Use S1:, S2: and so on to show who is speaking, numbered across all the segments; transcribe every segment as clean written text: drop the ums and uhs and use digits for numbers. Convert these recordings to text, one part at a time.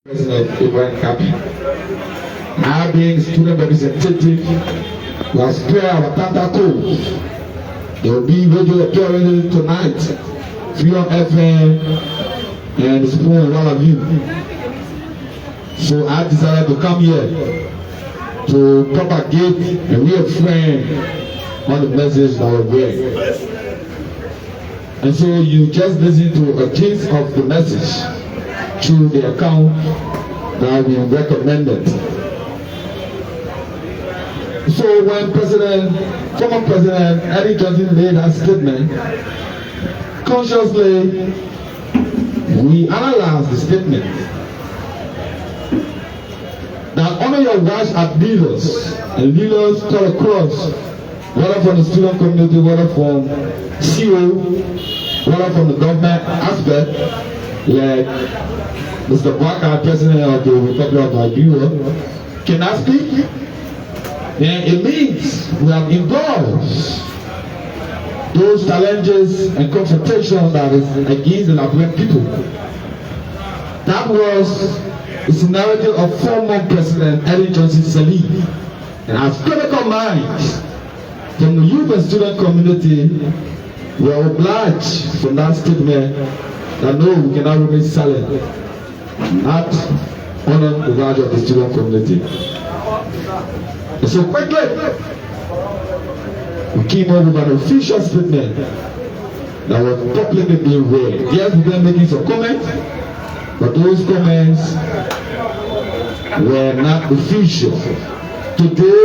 S1: President Ibrahim Kapi. I being student representative was clear our tentacles. There will be radio appearances tonight, free on FM and spoon all of you. So I decided to come here to propagate and reaffirm on the message that was there. And so you just listen to a gist of the message through the account that we recommended. So when former President Eddie Johnson made that statement, consciously we analyzed the statement. Now honor your watch at leaders, and leaders cut across, whether from the student community, whether from CEIO, whether from the government aspect, like Mr. Barker, President of the Republic of Liberia, can I speak? Then it means we have endorsed those challenges and confrontations that is against the Liberian people. That was the scenario of former President Eddie Johnson Sirleaf. And as critical minds from the youth and student community, we are obliged from that statement that no, we cannot remain silent, not honor the value of the student community. And so quickly, we came up with an official statement that was publicly being read. Yes, we began making some comments, but those comments were not official. Today,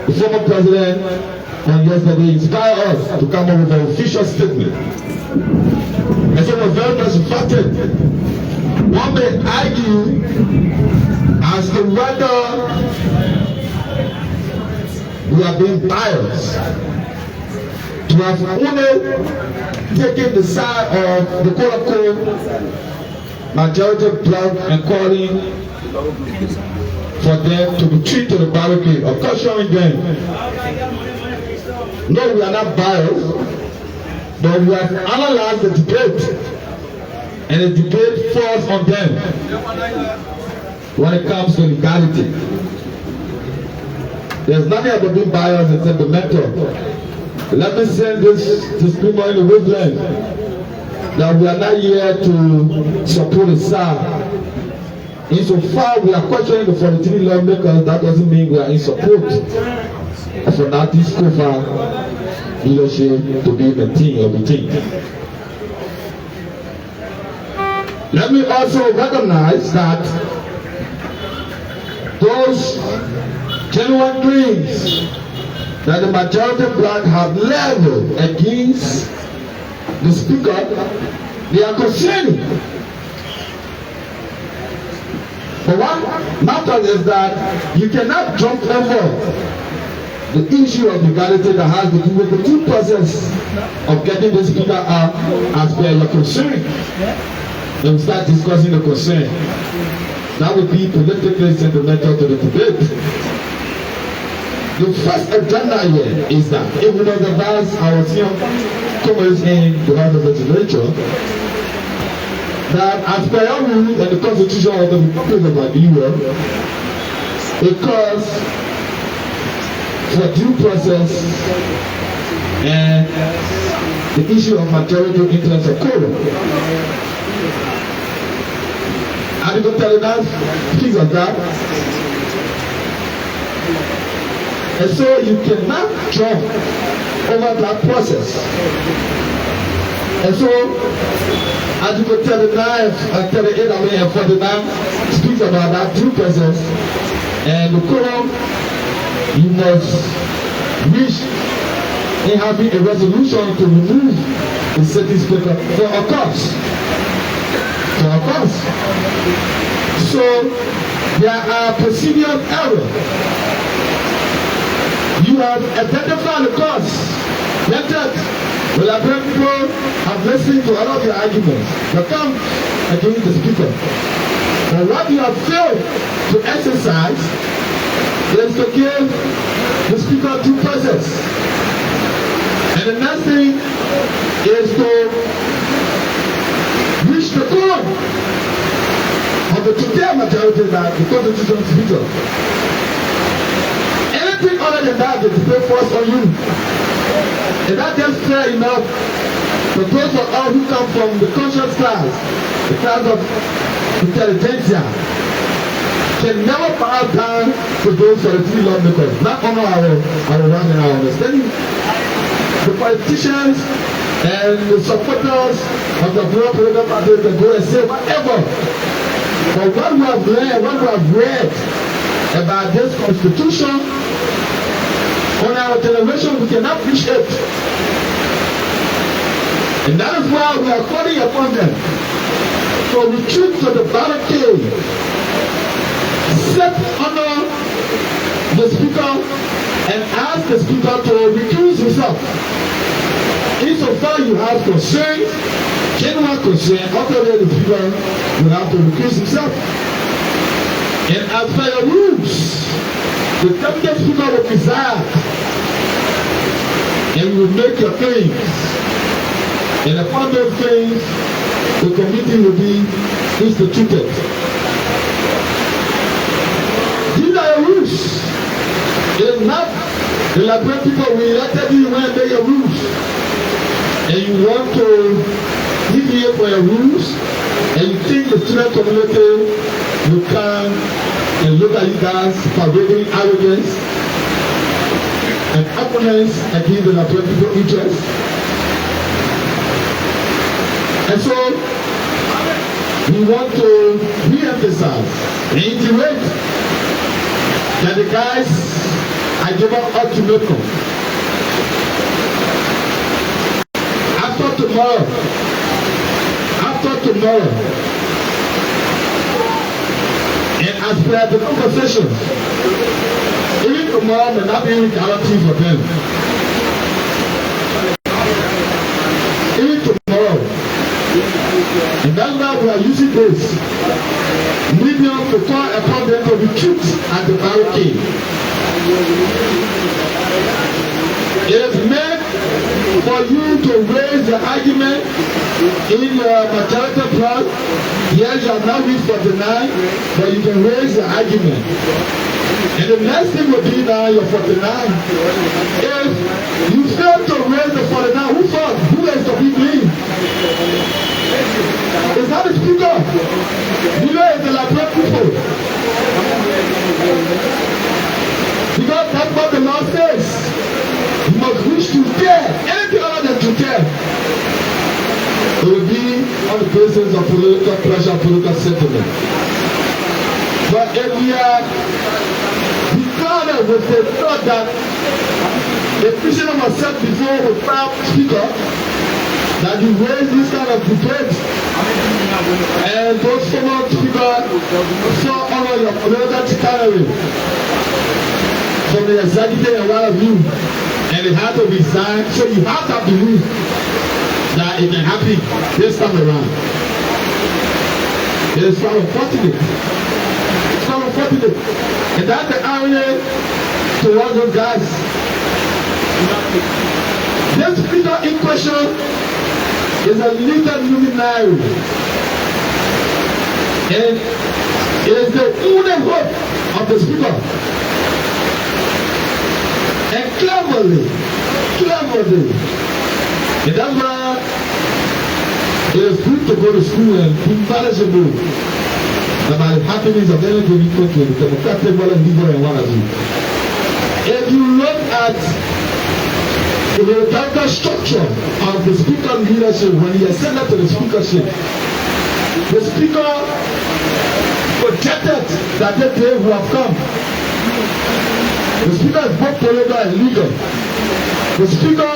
S1: the former president on yesterday inspired us to come up with an official statement. And so we're very much impacted. One may argue as to whether we are being biased to have only taken the side of the quote-unquote majority bloc and calling for them to retreat to the barricade or cautioning them. No, we are not biased, but we have analyzed the debate, and the debate falls on them when it comes to legality. There's nothing about being biased and sentimental. Let me send this disclaimer in the wasteland that we are not here to support a side. Insofar we are questioning the 43 lawmakers, that doesn't mean we are in support of Fonati Koffa leadership to be maintained or retained. Let me also recognize that those genuine claims that the majority bloc have leveled against the speaker, they are concerning. But what matters is that you cannot jump over the issue of legality that has to do with the due process of getting the speaker out as per your concern. Then start discussing the concern. That would be politically sentimental to the debate. The first agenda here is that if we don't advise our senior comments in the House of Legislature, that as per our rule and the Constitution of the Republic of Liberia, because for due process and the issue of majority interest of quorum. Are you going to tell us please of that? And so you cannot jump over that process. And so, as you could tell the 9 and 38 and 49 speaks about that due process, and the quorum you must reach in having a resolution to remove the sitting speaker for a cause. For a cause. So there are procedural errors. You have identified the cause. Granted, the Liberian people have listened to all of your arguments that come against the speaker. But what you have failed to exercise is to give the speaker due process. And the next thing is to reach the quorum. the today majority that the constitution speaker. Anything other than that, they pay force on you. Is that just fair enough for those of us who come from the conscious class, the class of intelligentsia, can never bow down to those for the three lawmakers, not honor our rank and our understanding. The politicians and the supporters of the political parties can go and say whatever. But what we have learned, what we have read about this constitution, on our television, we cannot preach it. And that is why we are calling upon them to retreat to the barricade, sit under the speaker, and ask the speaker to recuse himself. Insofar you have concerns, genuine concern, after the speaker will have to recuse himself. And as per your rules, the deputy speaker will preside and will make your claims. And upon those claims, the committee will be instituted. These are your rules. It is not the Liberian people we elected you when they your rules. And you want to deviate for your rules, and you think the student community will come and look at you guys parading arrogance and opponents against the Liberian people's interests. And so we want to re-emphasize, reiterate that the guys are given ultimatum. After tomorrow, and as per the conversation, even tomorrow may not be any guarantee for them. Even tomorrow, and that's why we are using this medium to call upon them to retreat at the barricade. It is meant for you to raise the argument in your majority block. Yes, you have not reached 49, but you can raise the argument. And the next thing will be now your 49. If you fail to raise the 49, who fought? Who is the big lead? It's not the speaker. You know, it's the Liberian people. Because that's what the law says. You must wish to care. Anything other than to care. It will be on the basis of political pressure, political sentiment. But if we are regarded with the thought that the prisoner was set before the prime speaker, that you raise this kind of debate, and those former speakers so honor your political chicanery from the executive and one of you, and it had to resign, so you have to believe that it can happen this time around. It is so unfortunate. It's so unfortunate. And that's the irony towards those guys. This speaker in question is a little luminary. And it is the only hope of the speaker. And cleverly, and that's why it is good to go to school and be knowledgeable about the happenings of any given country, the democratic, legal, and what have you. If you look at the hierarchical structure of the speaker leadership, when he ascended to the speakership, the speaker projected that the day will have come. The speaker is both political and legal. The speaker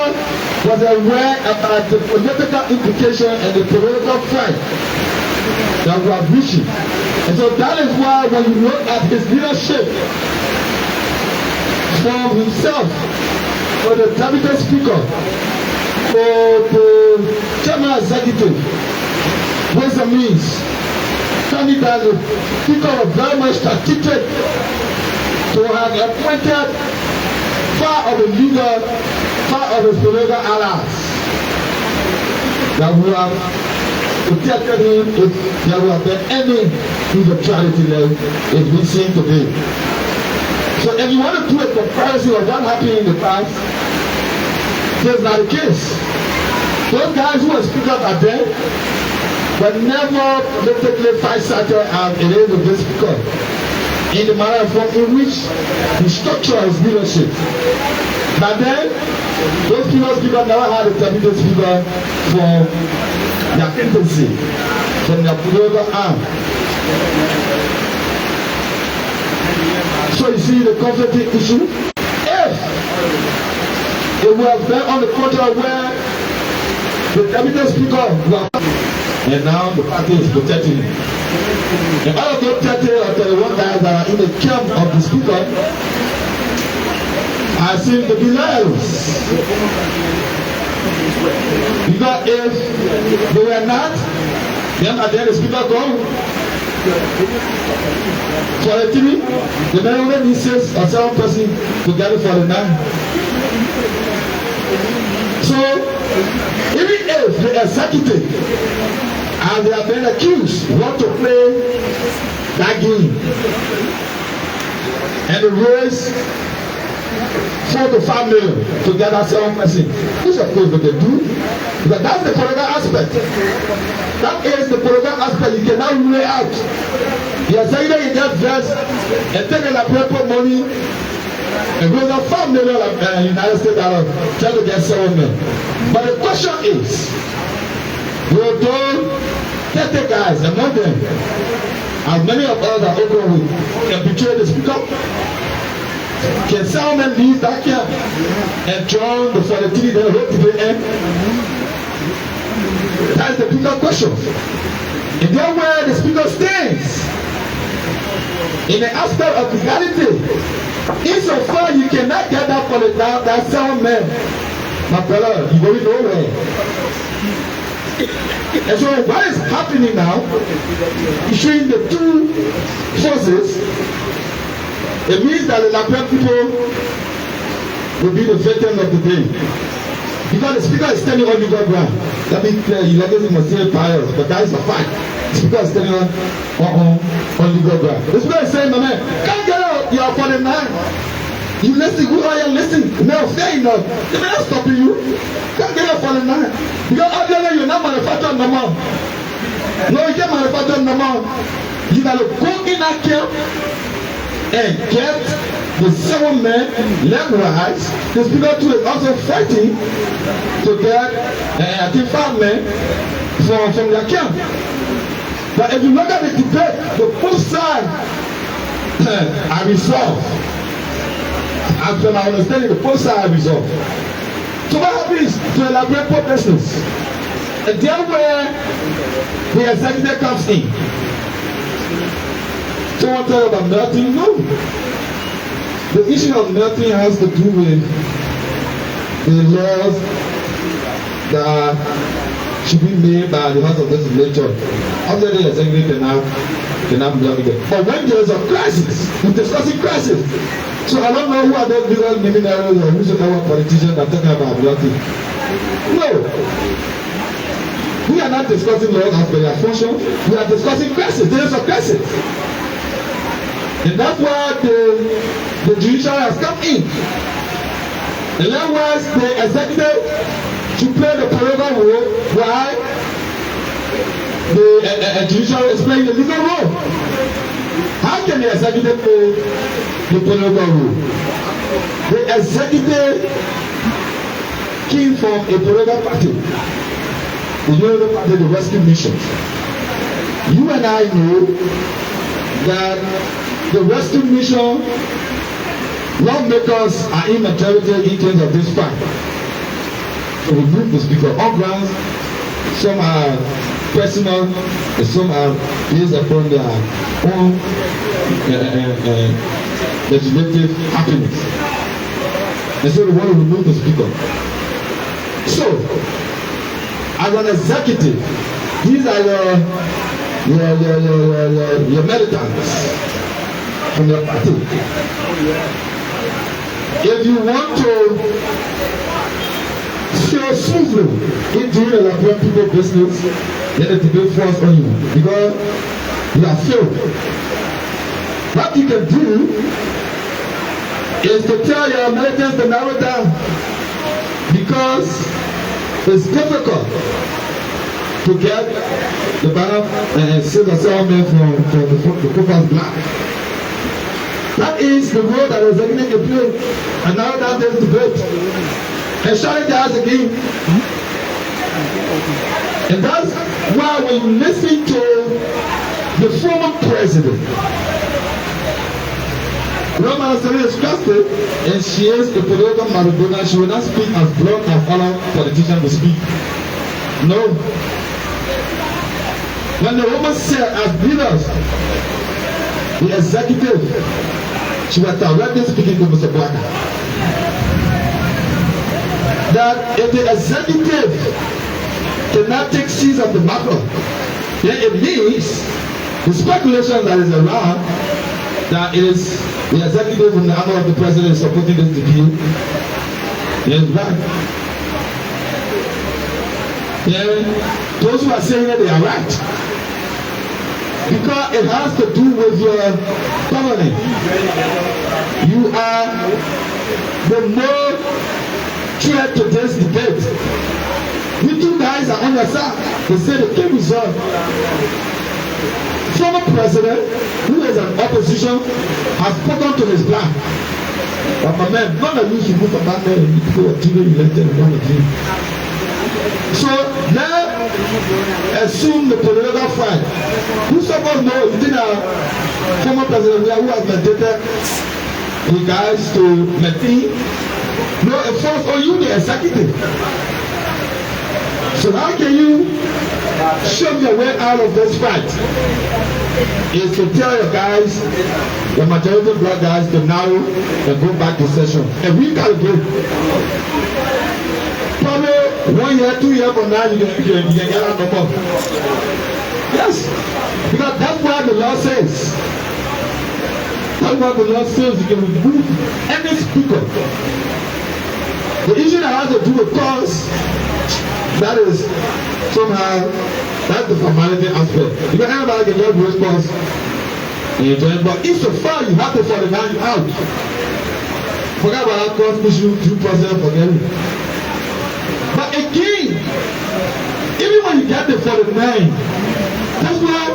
S1: was aware about the political implication and the political fight that we are reaching. And so that is why when you look at his leadership from himself, for the deputy speaker, for the general executive, ways and means, finding that the speaker was very much strategic to have appointed part of the leader, part of his political allies that we have protected him if there would have been any eventuality like it's been seen today. So if you want to do a comparison of what happened in the past, that's not the case. Those guys who were speakers are dead, but never literally fight Satan as it is with this speaker in the manner and form in which the structure is leadership. But then, those previous people never had a cabinet speaker from their infancy, from their political arm. So you see the conflicting issue. If it would have been on the contrary where the cabinet speaker was, and now the party is protecting him. And all of those 30 or 31 guys that are in the camp of the speaker are seen to be liars. Because if they were not, then at the end the speaker gone. For the TV, the man only needs 6 or 7 person to gather for the 9. So, even if the executive and they have been accused want to play that game and the raise 4 to 5 million to gather 7 person, which of course they do, because that's the political aspect. That is the political aspect. You cannot rule it out. You are saying that you get dressed and take a paper money and goes up 5 million United States dollars trying to get 7 million. But the question is, we are told 30 guys among them, as many of us are open with, can betray the speaker. Can someone leave that camp and join the 43 that wrote to the end? That's the bigger question. And then where the speaker stands in the aspect of legality, insofar you cannot get that for that sound man, my brother, you going nowhere. And so what is happening now between the two forces, it means that the Liberia people will be the victim of the day. Because the speaker is standing on legal ground. That means you legacy must stay pious, but that is a fact. The speaker is standing on legal ground. The speaker is saying, my man, can't get out, you are 49. You listen, who are you listening? No, fair enough. They may not stopping you. Can't get out 49. Because obviously you're not manufacturing no more. No, you can't manufacture no more. You gotta go in that camp and get the 7 men likewise. The speaker too is also fighting to get I think 5 men from their camp. But if you look at the debate, the both sides are resolved. As per my understanding, the both sides are resolved. So what happens to the Liberia business? And there where the executive comes in. Someone talk about melting? No. The issue of melting has to do with the laws that should be made by the House of Legislature. After the executive cannot be it. But when there is a crisis, we're discussing crisis. So I don't know who are those legal luminaries or who's our politicians that are talking about melting. No. We are not discussing laws as per their function. We are discussing crisis. There is a crisis. And that's why the judiciary has come in. And likewise, the executive should play the political role while the judiciary is playing the legal role. How can the executive play the political role? The executive came from a political party. The United Party, the Rescue Mission. You and I know that the Rescue Mission lawmakers are in majority in terms of this fact. So we move the speaker on grounds. Some are personal, and some are based upon their own legislative happiness. And so we want to remove the speaker. So, as an executive, these are your militants from your party. If you want to feel smoothly in doing the Liberian people business, let the debate force on you because you are failed. What you can do is to tell your militants to narrow down because it's difficult to get the banner and silver settlement from the Koffa's black. That is the role that is executive can play. And now that there's debate. And challenge us again. And that's why when you listen to the former president, Roman is trusted, and she is a political Maradona. She will not speak as blunt as other politicians will speak. No. When the woman said as leaders, the executive, she was directly speaking to Mr. Blacker. That if the executive cannot take seats of the matter, then it means the speculation that is around that it is the executive from the honor of the president is supporting this deal. Yes, right. Then those who are saying that they are right. Because it has to do with your governing. You are the more threat to this debate. You two guys are on your side. They say the game is on. Former president, who is an opposition, has spoken to his plan. But my man, none of you should move about there and people are doing elected in one of you. So now, assume the political fight. Who suppose know you think our former president who has mandated the guys to maintain no enforce on you the executive. So how can you show your way out of this fight? Is to tell your guys, the majority of black guys, to narrow and go back to session. And we gotta go. Probably 1 year, 2 years from now, you can get out of the book. Yes, because that's what the law says. That's what the law says. You can remove any speaker. The issue that has to do with cause, that is somehow, that's the formality aspect. Because everybody can get response and you join, but if so far you have to fall the man you out. Forget about that cause issue, due process, forget it. But again, even when you get the 49, that's why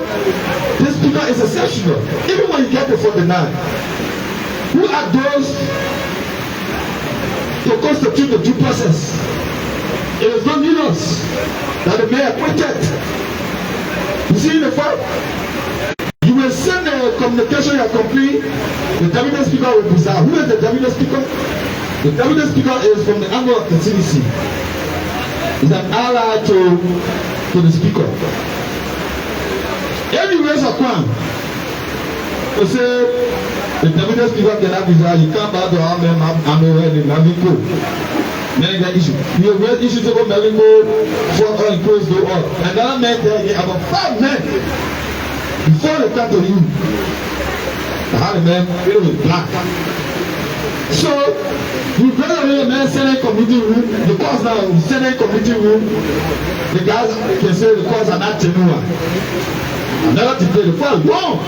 S1: this speaker is exceptional. Even when you get the 49, who are those to constitute the due process? It is not leaders that the mayor appointed. You see the fact? You will send a communication you complete. The deputy speaker will preside. Who is the deputy speaker? The deputy speaker is from the angle of the CDC. Is an ally to the speaker. Any raise of crime, to say the deputy speaker cannot preside, you can't bow to our men, I'm already Mavinko. Then that issue. You have issues about Mavinko for all close door all. And that meant about 5 men before they come to you. The hard man filled with black. So you better really man Senate committee room, the cause now Senate committee room, the guys can say the cause are not genuine. Another debate, the first wrong.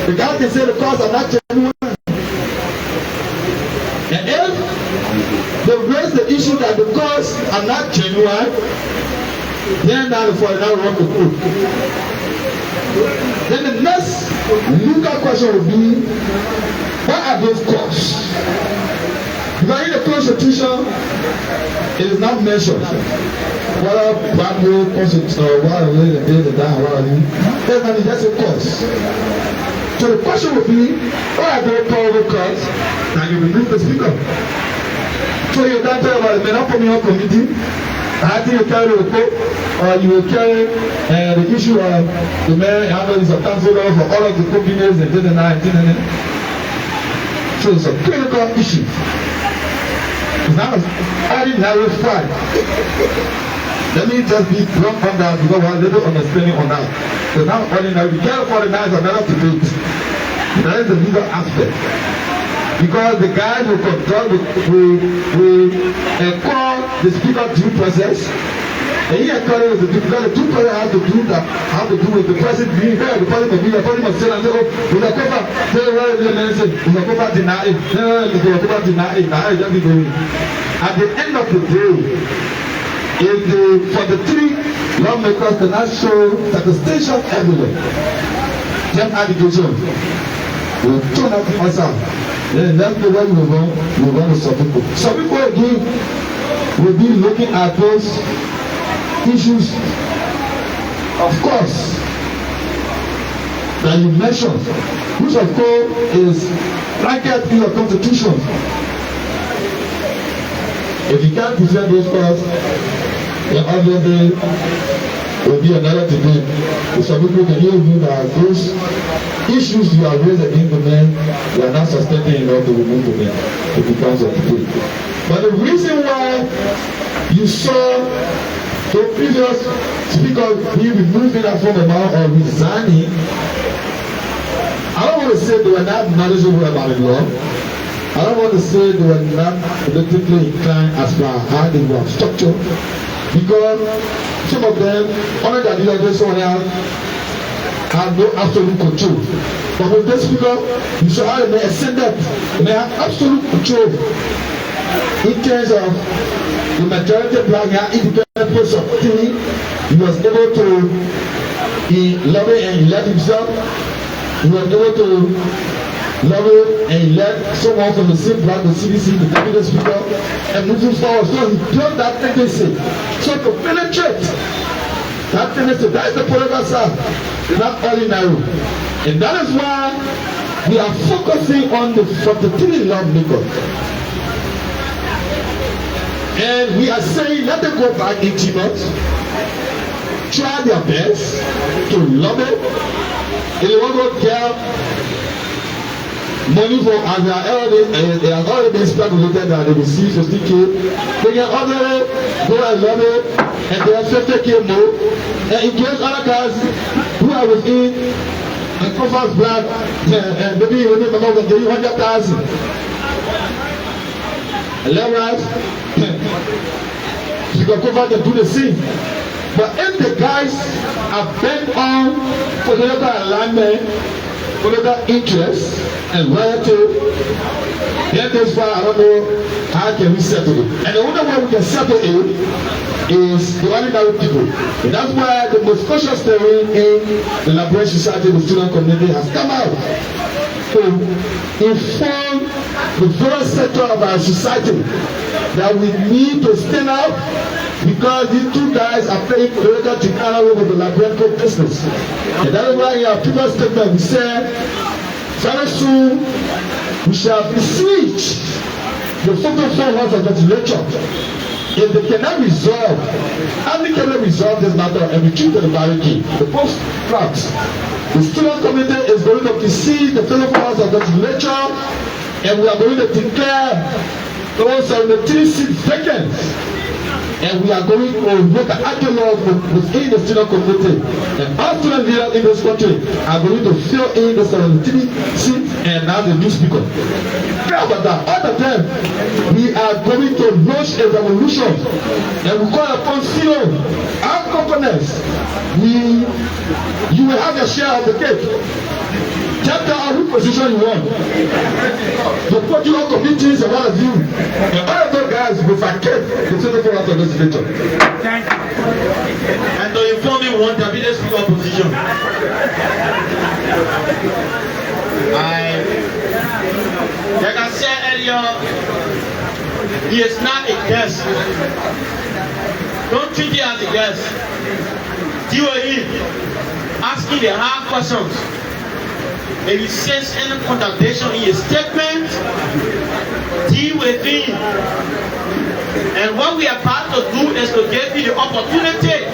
S1: The guys can say the cause are not genuine. And if they raise the issue that the cause are not genuine, then now for another run to court. Then the next legal question will be, what are those causes? Because in the Constitution, it is not mentioned whether primary constitution or what are they the down, what are you? There's not just a cause. So the question will be, what are those probable causes? Now you remove the speaker. So you can't tell about the men committee. I think you carry the report, or you will carry the issue of the mayor handles of council for all of the companies and did the night. So it's a critical issue. It's not an ordinary fight. Let me just be blunt on that because we have a little understanding on that. It's not ordinary. We can't afford the another debate. That is the legal aspect. Because the guy will control, will call the speaker due process, And he encouraged the two, because the two parents have to do that, have to do with the person being here, the person must be here, the person must say, and say, oh, Mr. Koffa, say, well, the man said, Mr. Koffa deny it, Mr. Koffa deny it, just be going. At the end of the day, for the three lawmakers cannot show satisfaction everywhere, them education will turn out myself. Then that's the way we want to some people. Some people again will be looking at those issues, of course, that you mentioned, which of course is blanket in your constitution. If you can't present those cause, then obviously will be another debate. Some people can even view that those issues you have raised against the men, you are not sustaining enough to remove the men. It becomes a debate. But the reason why you saw the previous speaker being removed from the mouth or resigning, I don't want to say they were not knowledgeable about the law. I don't want to say they were not politically inclined as far as how they were structured, because some of them, under their leadership, someone else have no absolute control. But with this speaker, you saw how they may ascend up, they have absolute control in terms of the majority black and independent person. He was able to lobby and elect himself. He was able to lobby and elect someone from the same black, the CDC, the deputy speaker, and moving forward. So he built that tendency. So to penetrate that tendency, that is the political side, not ordinary. And that is why we are focusing on the 43 lawmakers. And we are saying, let them go back 18 months, try their best to lobby. If they want to get money for, and they have already been speculated that they receive 50K, they can already go and lobby and they have 50K more. And in case other guys who are within and Koffa's black, and maybe you remember they give you 100,000. Otherwise, you can go back and do the same. But if the guys are bent on political alignment, political interest, and loyalty, then this far, I don't know how can we settle it. And the only way we can settle it is the ordinary people. And that's why the most conscious theory in the Liberia Society, the student community, has come out to inform the various sector of our society that we need to stand up, because these two guys are playing political technology with the Liberian business. And that is why in our previous statement we said, very soon we shall besiege the 44 halls of the legislature. If they cannot resolve, how they cannot resolve this matter and retreat to the barricade, the post cracks. The student committee is going to besiege the 44 halls of the legislature, and we are going to declare those 73 seats vacant. And we are going to make an active law within the student community. And all student leaders in this country are going to fill in the 73 seats and now the new speaker. Care about that. All the time, we are going to launch a revolution. And we call upon CEIO, our components. You will have your share of the cake. Tell them which position you want. The popular committees and all of you. And all of those guys will vacate the 24 hours of legislature.
S2: Thank you. And to inform you, we want to be the speaker position. Like I said earlier, he is not a guest. Don't treat him as a guest. Deal with him. Asking the hard questions. If he says any contradiction in his statement, deal with him. And what we are about to do is to give you the opportunity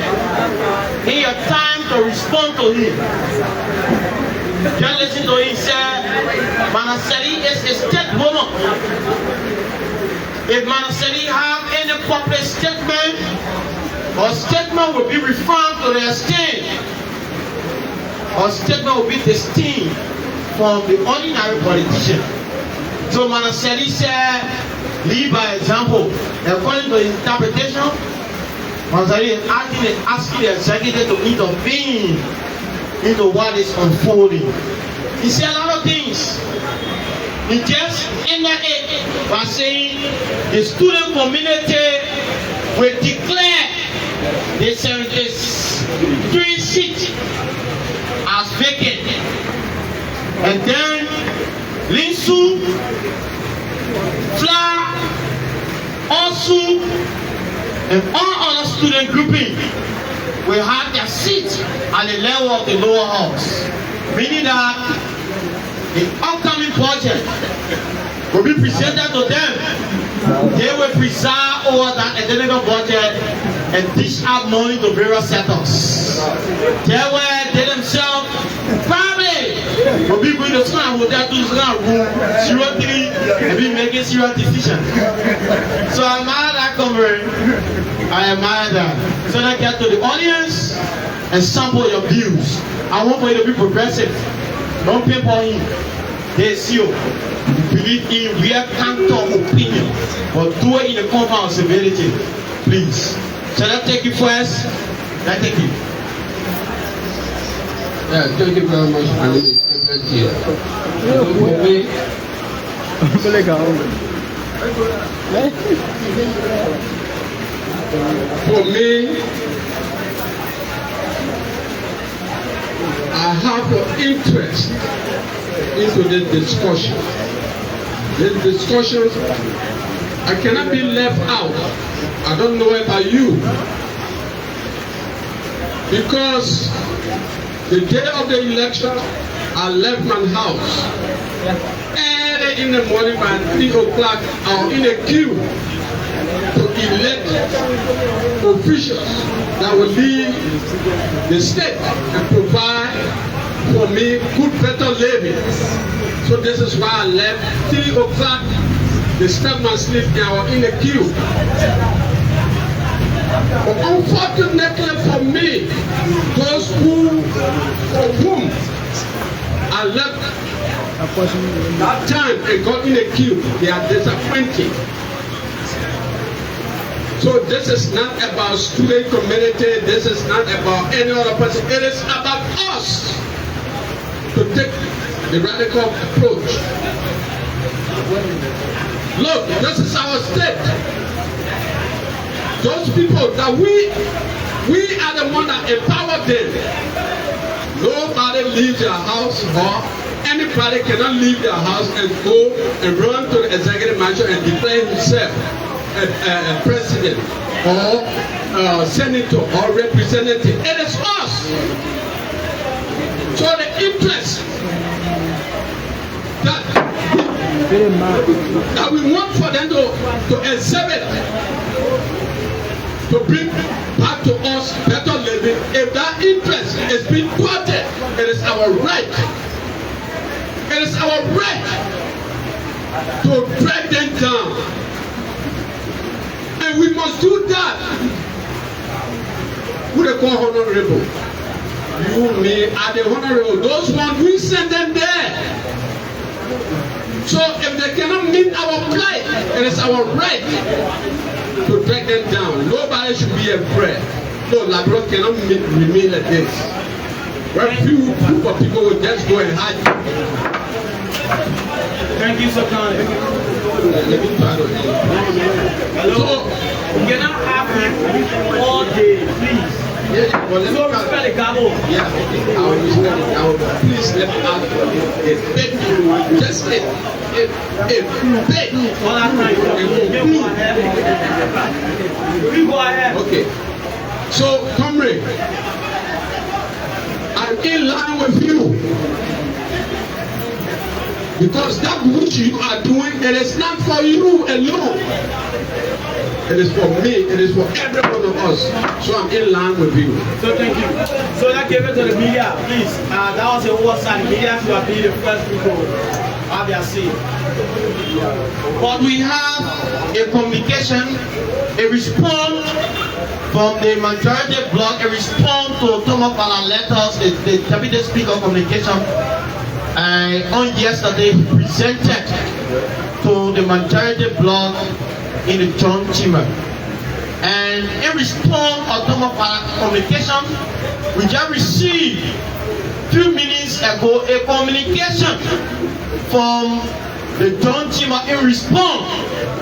S2: in your time to respond to him. Just listen to him say, Manaseri is a state woman. If Manaseri have any public statement, or statement will be referred to their state, or statement will be distinct from the ordinary politician. So Manaseri said, lead by example. According to his interpretation, Manzari is asking the executive to intervene into what is unfolding. He said a lot of things. He just ended it by saying the student community will declare the 73 seats as vacant. And then Linsu, Fla, Osu, and all other student grouping will have their seat at the level of the lower house. Meaning that the upcoming budget will be presented to them. They will preside over that academic budget and dish out money to various sectors. They themselves probably will be going to school and hotel to room 03 and be making serious decisions. So I admire that comrade. I admire that. So I get to the audience and sample your views. I want for you to be progressive. Don't pay for him. They CEIO. Believe in real counter opinion, but do it in the compound of civility. Please. Shall I take you first? I take you.
S3: Yeah, thank you very much. My name is Gabriel here. For me, I have an interest into this discussion. This discussion, I cannot be left out. I don't know about you. Because the day of the election, I left my house early in the morning by 3 o'clock. I was in a queue to elect officials that will lead the state and provide for me good, better living. So this is why I left 3 o'clock. They stepped my sleep and I was in a queue. But unfortunately for me, those for whom I left that time and got in a queue, they are disappointed. So this is not about student community, this is not about any other person, it is about us to take the radical approach. Look, this is our state. Those people that we are the one that empower them. Nobody leaves their house, or anybody cannot leave their house and go and run to the executive mansion and declare himself a president or senator or representative. It is us. So the interest that we want for them to exhibit, to bring back to us better living, if that interest is being thwarted, it is our right. It is our right to drag them down. And we must do that. Who they call honorable? You, me, are the honorable. Those ones, we send them there. So if they cannot meet our plight, it is our right to drag them down. Nobody should be afraid. No, Labrador cannot remain like this. Very few group of people will just go and hide.
S2: Thank you, Sir Khan.
S3: Let me try to
S2: Hello. You cannot have it all day, please.
S3: Yeah, well, let me
S2: respect the gavel.
S3: Yeah, okay. I will respect the gavel. Please let me ask a bit. Just a bit.
S2: All that time. You go ahead.
S3: Okay. So, comrade, I'm in line with you. Because that which you are doing, it is not for you alone. It is for me, it is for every one of us. So I'm in line with you.
S2: So thank you. So that gave it to the media, please. That was the oversight. The media should have been the first people. Have their say. But we have a communication, a response from the majority bloc, a response to some of our letters, the Deputy Speaker Communication. On yesterday, he presented to the majority bloc in the John Chamber. And in response of communication, we just received few minutes ago a communication from the John Chima in response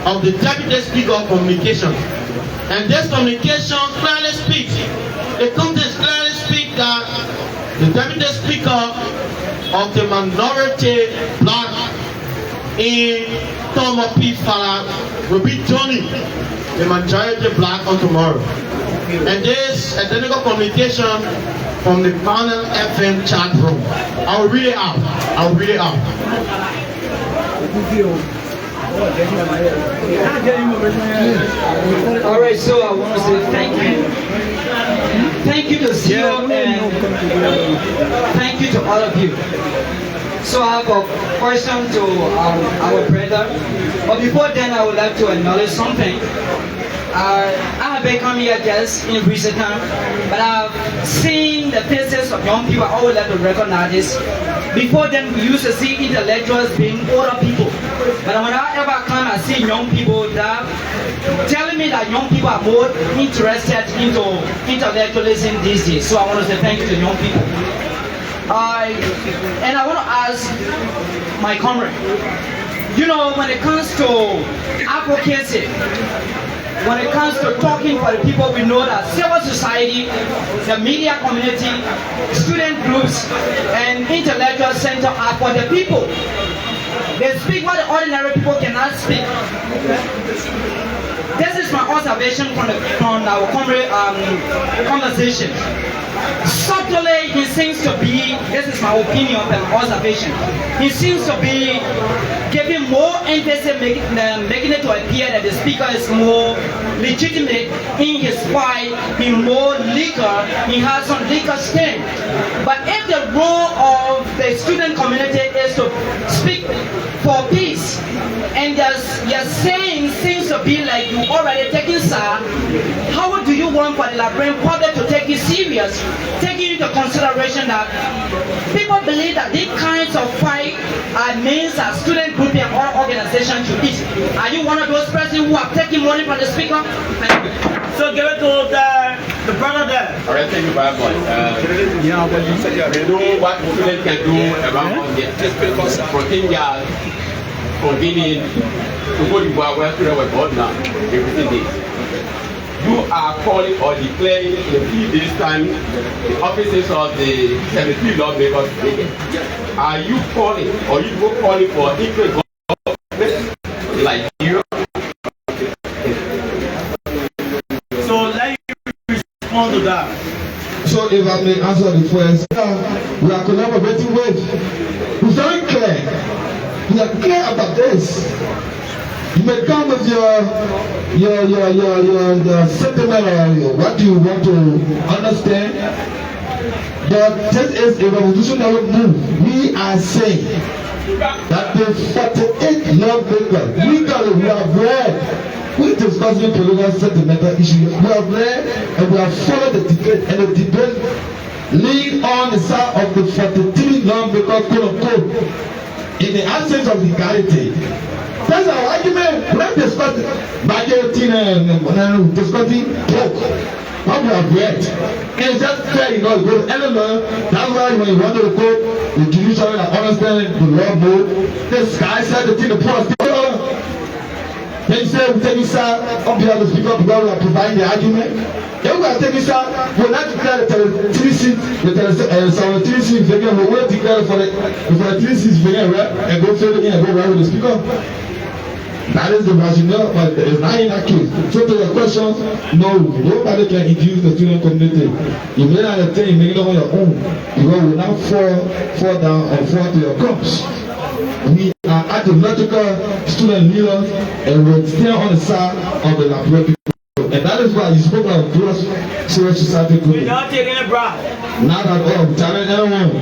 S2: of the Deputy Speaker of Communication. And this communication clearly speaks, the context clearly speaks that the Deputy Speaker of the minority black in Tomo P. Fala will be joining the majority black on tomorrow. And this identical communication from the panel FM chat room. I'll read it out. I'll read it out.
S4: All right, so I want to say thank you. Thank you to CEIO and thank you to all of you. So I have a question to our brother. But before then, I would like to acknowledge something. I have become here just in recent time, but I've seen the faces of young people. I would like to recognize this. Before then, we used to see intellectuals being older people. But when I ever come and see young people, that telling me that young people are more interested into intellectualism these days. So I want to say thank you to young people. And I want to ask my comrade, you know, when it comes to advocacy, when it comes to talking for the people, we know that civil society, the media community, student groups, and intellectual center are for the people. They speak what the ordinary people cannot speak. This is my observation from our conversation. Subtly, he seems to be, this is my opinion and observation, he seems to be giving more emphasis, making it to appear that the speaker is more legitimate in his fight, he's more legal, he has some legal stand. But if the role of the student community is to speak for peace, and your saying seems to be like you already taking side, how do you want for the Liberian public to take it serious, taking into consideration that people believe that these kinds of fight are means that student group and other organizations should eat. Are you one of those persons who have taken money from the speaker? Thank you.
S2: So give it to the brother there.
S5: All right, thank you very much. We know what students can do around the protein convenient to go to where students were born now, everything day. You are calling or declaring in a few days' time the offices of the 73 lawmakers. Are you calling or you go calling for equal government like you?
S2: So let you respond to that.
S1: So if I may answer the first, we are collaborating with. We're very clear. We are clear about this. You may come with your sentiment or what you want to understand. But this is a revolutionary move. We are saying that the 48 lawmakers, legally we have read, we discussing political sentimental issues. We have read and we have followed the debate, and the debate lead on the side of the 43 lawmakers, quote unquote, in the absence of legality. That's our argument. We're not discussing majority and discussing talk. What we have read. It's just fair, you know, go to any law. That's why when you want to go, the judiciary and understand the law mode. This guy said the thing, the policy. Then you say we take this side on behalf of the speaker because we are providing the argument. Then we are taking this side, we will not declare the 3 seats, the 3 seats again, we will declare for the 3 seats again, right? And go through again and go right with the speaker. That is the rationale, but it's not in that case. So to your question, no, nobody can induce the student community. You may not have you make it on your own, because we will not fall down or fall to your crops. We are ideological student leaders, and we stay on the side of the Liberian people. And that is why you spoke of close civil society group.
S2: We're not taking a bribe.
S1: Not at all. We challenge everyone.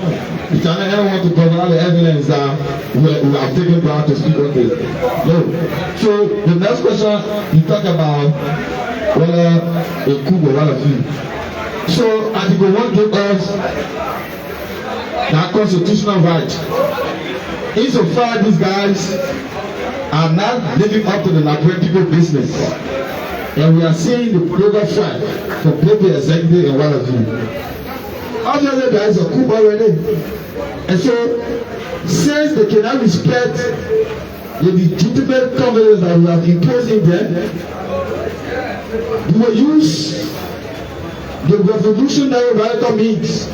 S1: We challenge everyone to provide the evidence that we have taken bribe to speak on this. No. So the next question you talk about whether a coup or one of you. So I think we want to give us that constitutional right. Insofar these guys are not living up to the Liberian people business. And we are seeing the global fight for both the executive and one of you. Obviously, there is a coup already. And so, since they cannot respect the legitimate covenants that we have imposed in them, we will use the revolutionary radical means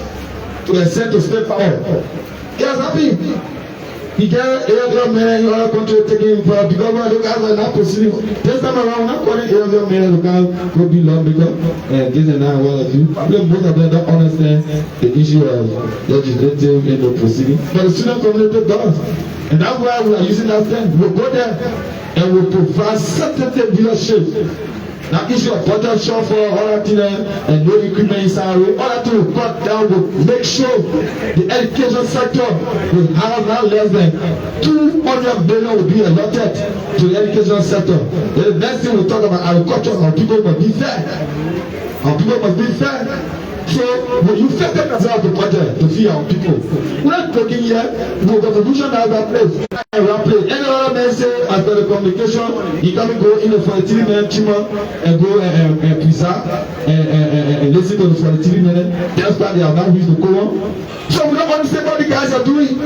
S1: to accept to step power. He has happened. He get area men in other country taking power because we are not proceeding. This time around, we're not calling area men to go be long because this and that one of you. Probably both of them don't understand the issue of legislative in the proceeding. But the student community does. And that's why we are using that thing. We'll go there and we'll provide certain leadership. Now, issue of budget shortfall, all that thing, and no increment in salary, all that thing will cut down, will make sure the education sector will have not less than 200 billion will be allotted to the education sector. Then the next thing we'll talk about agriculture, our people must be fair. Our people must be fair. So, when you fit them as out the budget to feed our people, we're not talking here, the revolution has that place. Any other man say, after the communication, he can go in the 43-minute chima and go and preserve and listen to the 43-minute. That's why they have not reached the core. So, we don't understand what the guys are doing.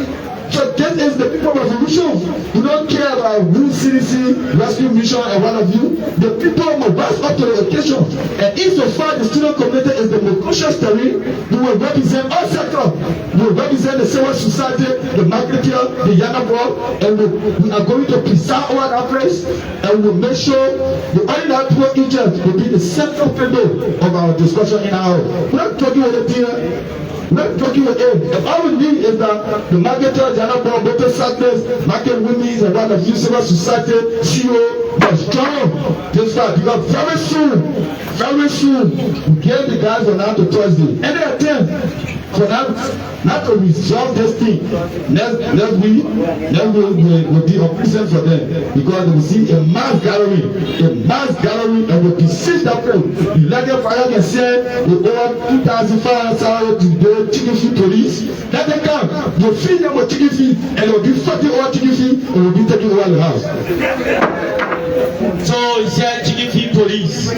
S1: So this is the people revolution. We don't care about who CDC, rescue mission, and one of you. The people must rise up to the occasion. And insofar the student community is the most crucial story, we will represent all sectors. We will represent the civil society, the marketeer, the younger world, and we are going to preserve all that place, and we will make sure the ordinary poor Egypt will be the central pillar of our discussion in our house. We're not talking with the team. We're talking with him. If all we need is that the marketers, the other better sadness, market women, and one of you civil society, CEO, but strong. This fact, because very soon, we get the guys on out to Thursday. Any attempt for that, not to resolve this thing, next week will be a prison for them. Because they will see a mass gathering, and will besiege that place. The Liberia fire can say, we owe 2,500 salary to the chicken feed police. Let them come. You feed them with chicken feed, and they will be 40 over chicken feed, and will be taking over the house.
S2: So he said chicken feed police.